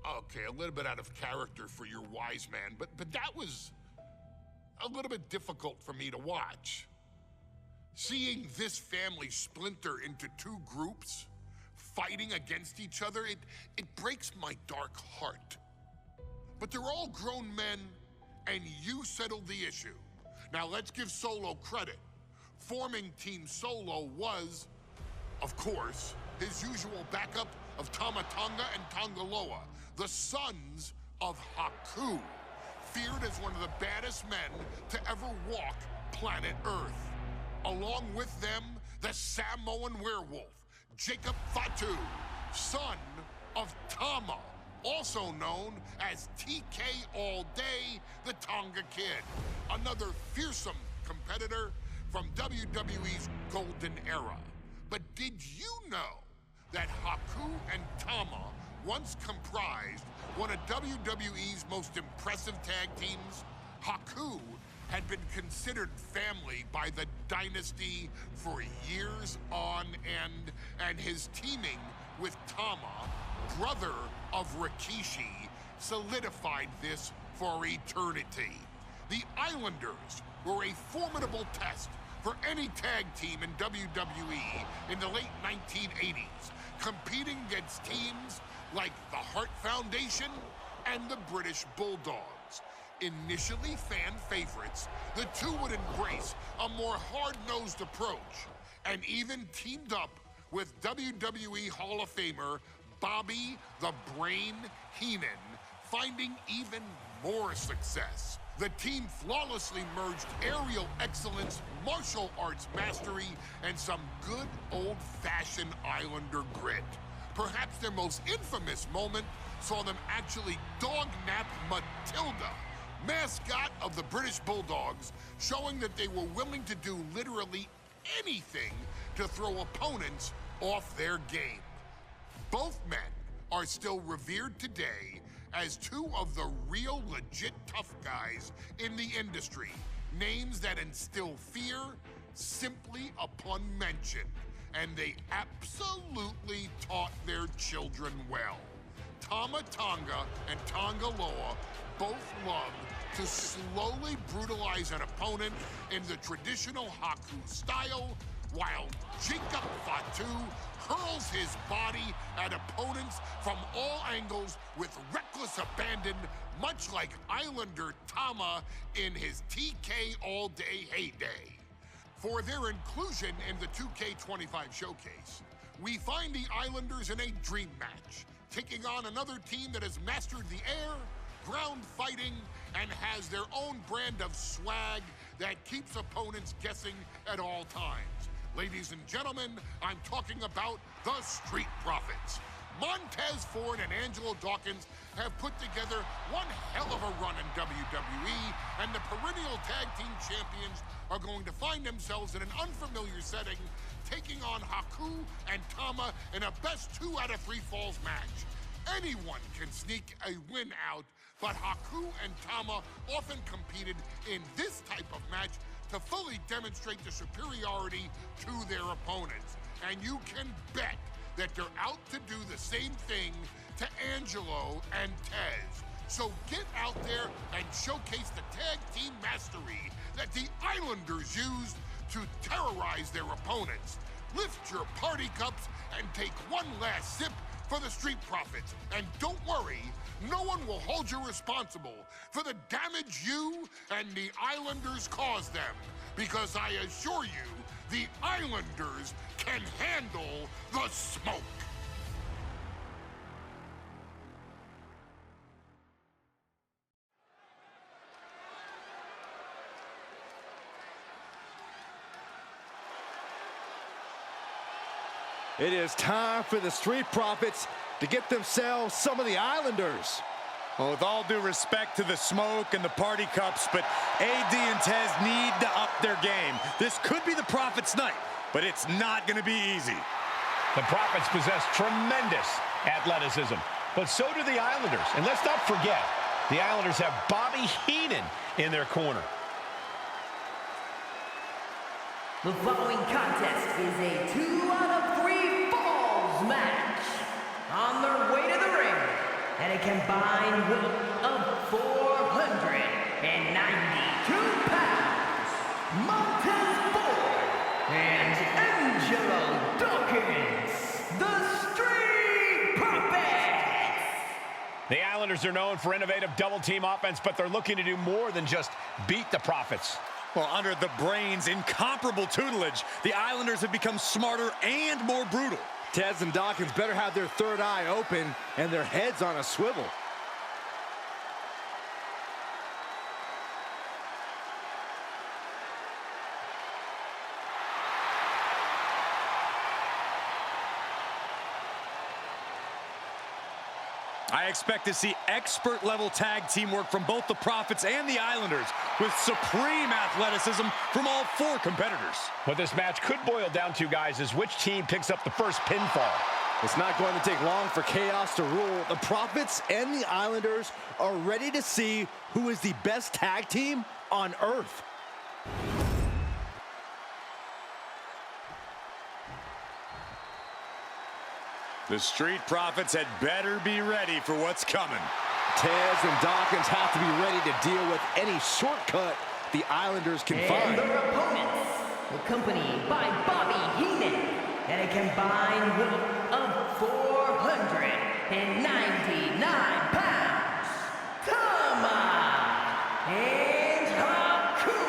Okay, a little bit out of character for your wise man, but that was a little bit difficult for me to watch. Seeing this family splinter into two groups, fighting against each other, it breaks my dark heart. But they're all grown men, and you settled the issue. Now let's give Solo credit. Forming Team Solo was, of course, his usual backup of Tama Tonga and Tongaloa, the sons of Haku, feared as one of the baddest men to ever walk planet Earth. Along with them, the Samoan werewolf, Jacob Fatu, son of Tama, also known as TK All Day, the Tonga Kid, another fearsome competitor from WWE's golden era. But did you know that Haku and Tama once comprised one of WWE's most impressive tag teams? Haku had been considered family by the Dynasty for years on end, and his teaming with Tama, brother of Rikishi, solidified this for eternity. The Islanders were a formidable test for any tag team in WWE in the late 1980s, competing against teams like the Hart Foundation and the British Bulldogs. Initially fan favorites, the two would embrace a more hard-nosed approach and even teamed up with WWE Hall of Famer Bobby the Brain Heenan, finding even more success. The team flawlessly merged aerial excellence, martial arts mastery, and some good old-fashioned Islander grit. Perhaps their most infamous moment saw them actually dog-nap Matilda, mascot of the British Bulldogs, showing that they were willing to do literally anything to throw opponents off their game. Both men are still revered today as two of the real legit tough guys in the industry, names that instill fear simply upon mention, and they absolutely taught their children well. Tama Tonga and Tongaloa both loved to slowly brutalize an opponent in the traditional Haku style, while Jacob Fatu hurls his body at opponents from all angles with reckless abandon, much like Islander Tama in his TK All Day heyday. For their inclusion in the 2K25 showcase, we find the Islanders in a dream match, taking on another team that has mastered the air, ground fighting, and has their own brand of swag that keeps opponents guessing at all times. Ladies and gentlemen, I'm talking about the Street Profits. Montez Ford and Angelo Dawkins have put together one hell of a run in WWE, and the perennial tag team champions are going to find themselves in an unfamiliar setting, taking on Haku and Tama in a best 2 out of 3 falls match. Anyone can sneak a win out, but Haku and Tama often competed in this type of match to fully demonstrate the superiority to their opponents. And you can bet that they're out to do the same thing to Angelo and Tez. So get out there and showcase the tag team mastery that the Islanders used to terrorize their opponents. Lift your party cups and take one last sip for the Street Profits. And don't worry, no one will hold you responsible for the damage you and the Islanders caused them, because I assure you, the Islanders can handle the smoke. It is time for the Street Profits to get themselves some of the Islanders. Well, with all due respect to the smoke and the party cups, but AD and Tez need to up their game. This could be the Profits' night, but it's not going to be easy. The Profits possess tremendous athleticism, but so do the Islanders. And let's not forget, the Islanders have Bobby Heenan in their corner. The following contest is a 2 out of 3 falls match. On their way to the ring, and it can combined weight of 492 pounds, Montez Ford and Angelo Dawkins, the Street Profits. The Islanders are known for innovative double-team offense, but they're looking to do more than just beat the Profits. Well, under the Brains' incomparable tutelage, the Islanders have become smarter and more brutal. Tez and Dawkins better have their third eye open and their heads on a swivel. I expect to see expert-level tag teamwork from both the Profits and the Islanders, with supreme athleticism from all four competitors. What this match could boil down to, guys, is which team picks up the first pinfall. It's not going to take long for chaos to rule. The Profits and the Islanders are ready to see who is the best tag team on Earth. The Street Profits had better be ready for what's coming. Tez and Dawkins have to be ready to deal with any shortcut the Islanders can And find. their opponents, accompanied by Bobby Heenan, and a combined weight of 499 pounds, Tama and Haku,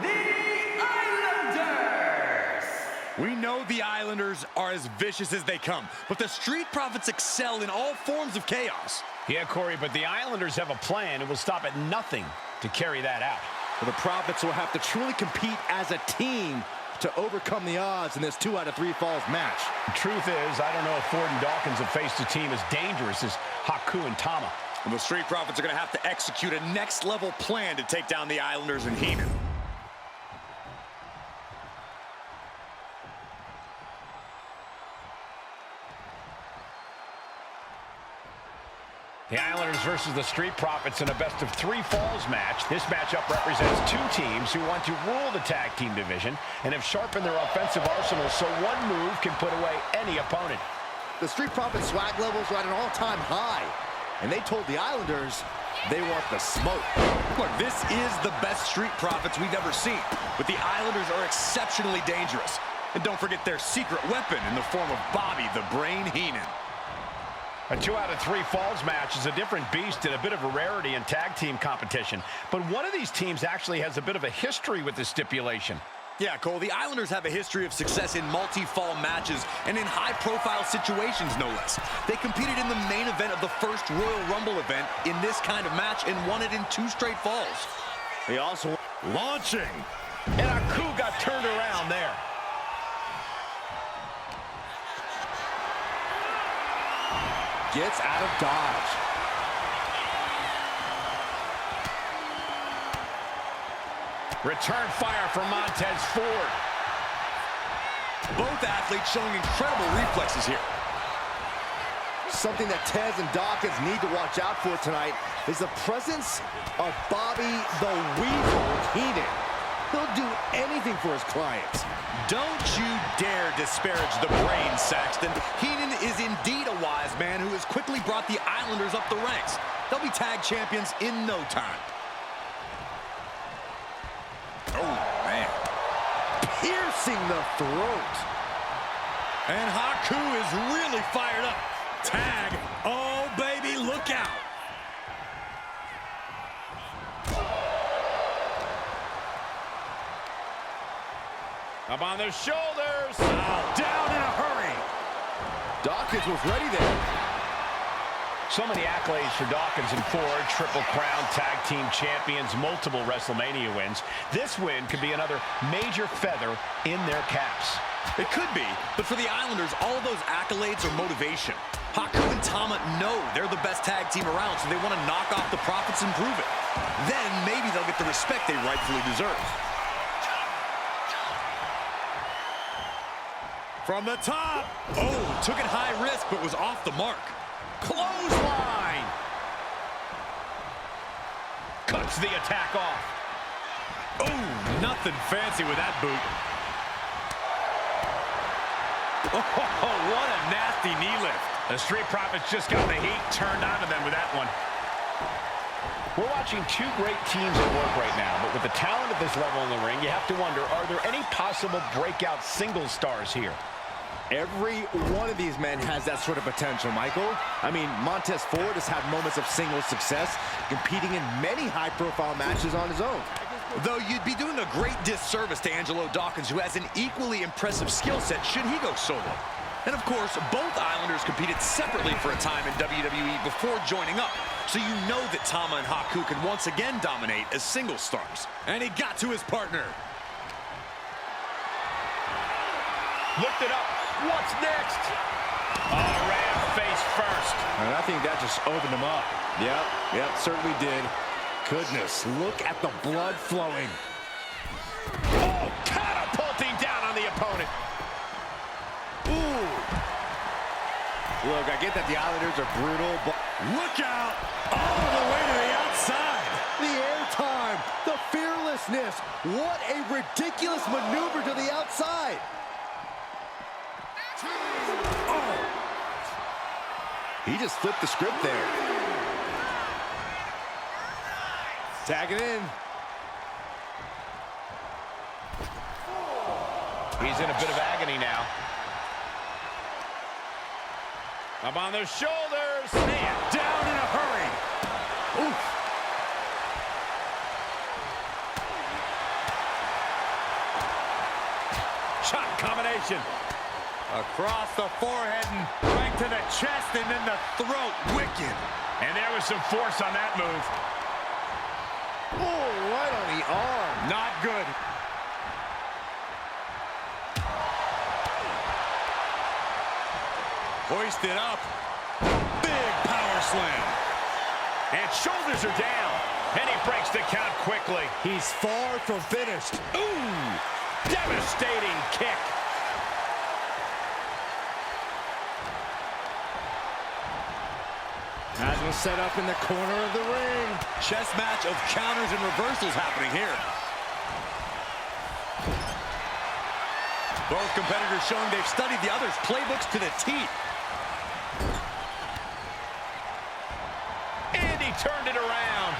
the Islanders. We know the Islanders are as vicious as they come, but the Street Profits excel in all forms of chaos. Yeah, Corey, but the Islanders have a plan and will stop at nothing to carry that out. Well, the Profits will have to truly compete as a team to overcome the odds in this 2 out of 3 falls match. The truth is, I don't know if Ford and Dawkins have faced a team as dangerous as Haku and Tama. And the Street Profits are going to have to execute a next-level plan to take down the Islanders and Heenan. The Islanders versus the Street Profits in a best-of-3 falls match. This matchup represents two teams who want to rule the tag team division and have sharpened their offensive arsenals so one move can put away any opponent. The Street Profits swag levels are at an all-time high, and they told the Islanders they want the smoke. Look, this is the best Street Profits we've ever seen, but the Islanders are exceptionally dangerous. And don't forget their secret weapon in the form of Bobby the Brain Heenan. A 2 out of 3 falls match is a different beast and a bit of a rarity in tag team competition. But one of these teams actually has a bit of a history with this stipulation. Yeah, Cole, the Islanders have a history of success in multi-fall matches and in high-profile situations, no less. They competed in the main event of the first Royal Rumble event in this kind of match and won it in 2 straight falls. They also Launching. And Haku got turned around there. gets out of dodge. Return fire from Montez Ford. Both athletes showing incredible reflexes here. Something that Tez and Dawkins need to watch out for tonight is the presence of Bobby the Weasel Heenan. He'll do anything for his clients. Don't you dare disparage the brain, Saxton. Heenan is indeed a wise man who has quickly brought the Islanders up the ranks. They'll be tag champions in no time. Oh, man. Piercing the throat. And Haku is really fired up. Tag. Oh, baby, look out. Up on their shoulders. Down in a hurry. Dawkins was ready there. So many accolades for Dawkins and Ford. Triple Crown Tag Team Champions, multiple WrestleMania wins. This win could be another major feather in their caps. It could be, but for the Islanders, all of those accolades are motivation. Haku and Tama know they're the best tag team around, so they want to knock off the Profits and prove it. Then maybe they'll get the respect they rightfully deserve. From the top. Oh, took it high risk, but was off the mark. Clothesline. Cuts the attack off. Oh, nothing fancy with that boot. Oh, what a nasty knee lift. The Street Profits just got the heat turned onto them with that one. We're watching two great teams at work right now, but with the talent at this level in the ring, you have to wonder, are there any possible breakout single stars here? Every one of these men has that sort of potential, Michael. I mean, Montez Ford has had moments of single success, competing in many high-profile matches on his own. Though you'd be doing a great disservice to Angelo Dawkins, who has an equally impressive skill set should he go solo. And of course, both Islanders competed separately for a time in WWE before joining up. So you know that Tama and Haku can once again dominate as single stars. And he got to his partner. Lift it up. What's next? Oh, ram face first. And I think that just opened him up. Yep, certainly did. Goodness, look at the blood flowing. Oh, catapulting down on the opponent. Ooh. Look, I get that the Islanders are brutal, but Look out! All the way to the outside! the airtime, the fearlessness. What a ridiculous maneuver to the outside. Oh. He just flipped the script there. Tag it in. He's in a bit of agony now. Up on those shoulders. Man, Down in a hurry! Oof. shot combination. Across the forehead and right to the chest and then the throat. Wicked. And there was some force on that move. Oh, right on the arm. Not good. Hoisted up. Big power slam. And shoulders are down. And he breaks the count quickly. He's far from finished. Ooh! Devastating kick. Has him set up in the corner of the ring. Chess match of counters and reversals happening here. Both competitors showing they've studied the other's playbooks to the teeth. And he turned it around.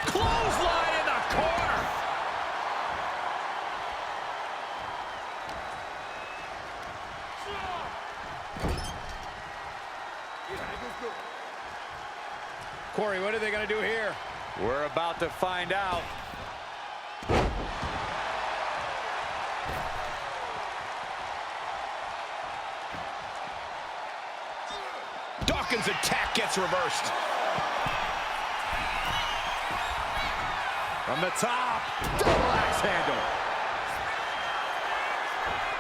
Clothesline in the corner. Corey, what are they going to do here? We're about to find out. Dawkins' attack gets reversed. From the top, double axe handle.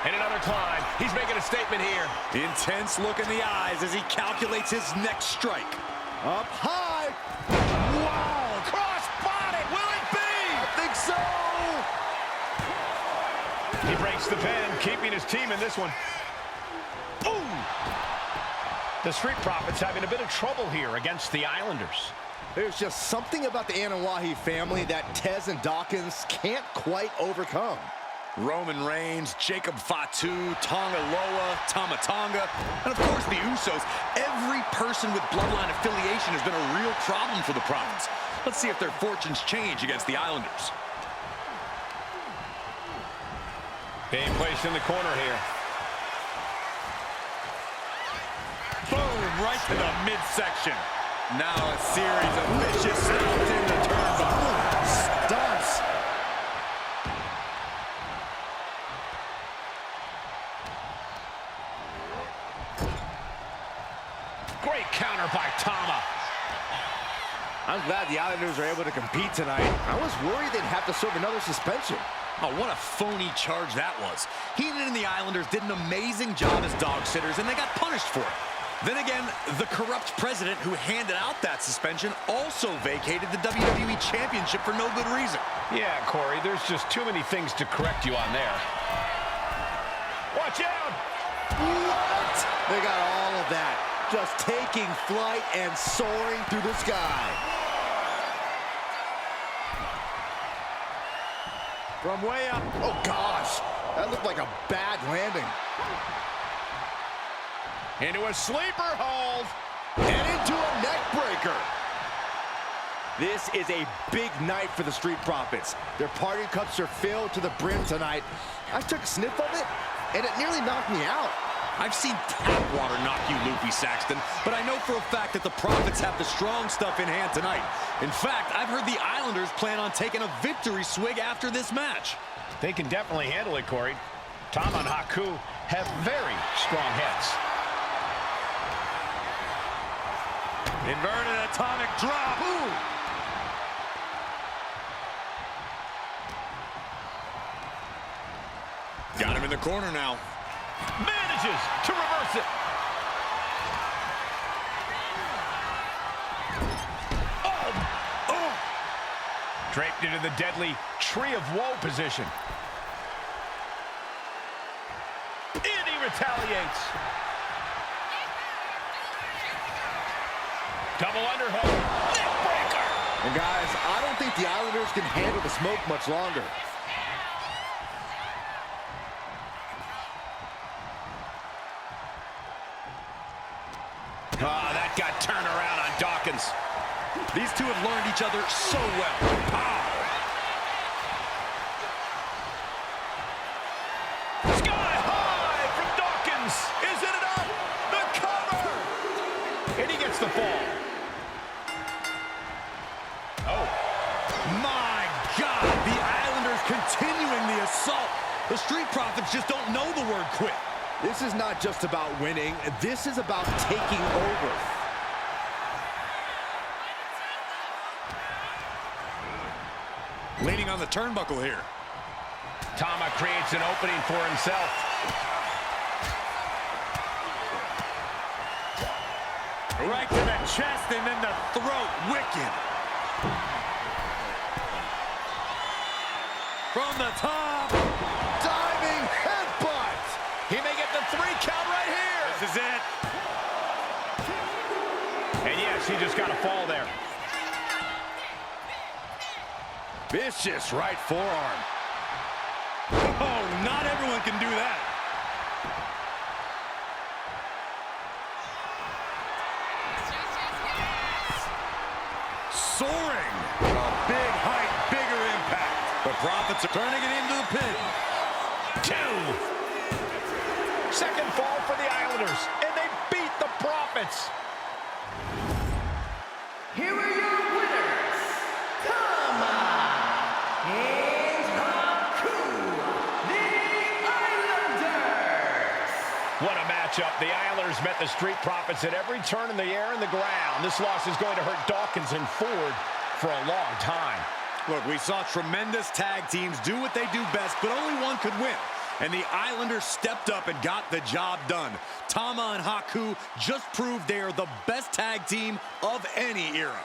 And another climb. He's making a statement here. Intense look in the eyes as he calculates his next strike. Up high. Wow! Cross-body! Will it be? I think so. He breaks the pin, keeping his team in this one. Ooh! The Street Profits having a bit of trouble here against the Islanders. There's just something about the Anawahi family that Tez and Dawkins can't quite overcome. Roman Reigns, Jacob Fatu, Tonga Loa, Tama Tonga, and of course the Usos. Every person with Bloodline affiliation has been a real problem for the Profits. Let's see if their fortunes change against the Islanders. Being placed in the corner here. Boom, right to the midsection. Now a series of vicious stomps in the turnbuckle. Stunts. Great counter by Tama. I'm glad the Islanders are able to compete tonight. I was worried they'd have to serve another suspension. Oh, what a phony charge that was. Heenan and the Islanders did an amazing job as dog sitters, and they got punished for it. Then again, the corrupt president who handed out that suspension also vacated the WWE Championship for no good reason. Yeah, Corey, there's just too many things to correct you on there. Watch out! What? They got all of that. Just taking flight and soaring through the sky. From way up. Oh, gosh. That looked like a bad landing. Into a sleeper hold. And into a neck breaker. This is a big night for the Street Profits. Their party cups are filled to the brim tonight. I took a sniff of it, and it nearly knocked me out. I've seen tap water knock you loopy, Saxton, but I know for a fact that the Profits have the strong stuff in hand tonight. In fact, I've heard the Islanders plan on taking a victory swig after this match. They can definitely handle it, Corey. Tama and Haku have very strong heads. Inverted atomic drop. Ooh. Got him in the corner now. Manages to reverse it. Oh. Draped into the deadly Tree of Woe position. And he retaliates. Double underhook. Neck breaker. And guys, I don't think the Islanders can handle the smoke much longer. Oh, that got turned around on Dawkins. These two have learned each other so well. Pow! Sky high from Dawkins. Is it enough? The cover. And he gets the fall. Oh. My God, the Islanders continuing the assault. The Street Profits just don't know the word quit. This is not just about winning. This is about taking over. Leaning on the turnbuckle here. Tama creates an opening for himself. Right to the chest and then the throat. Wicked. From the top. Diving headbutt. He may get the 3 count right here. This is it. And yes, he just got a fall there. Vicious right forearm. Oh, not everyone can do that. Soaring. A big height, bigger impact. The Profits are turning it into the pin. 2. Second fall for the Islanders, and they beat the Profits. Here are your winners, Tama and Haku, the Islanders. What a matchup. The Islanders met the Street Profits at every turn in the air and the ground. This loss is going to hurt Dawkins and Ford for a long time. Look, we saw tremendous tag teams do what they do best, but only one could win. And the Islanders stepped up and got the job done. Tama and Haku just proved they are the best tag team of any era.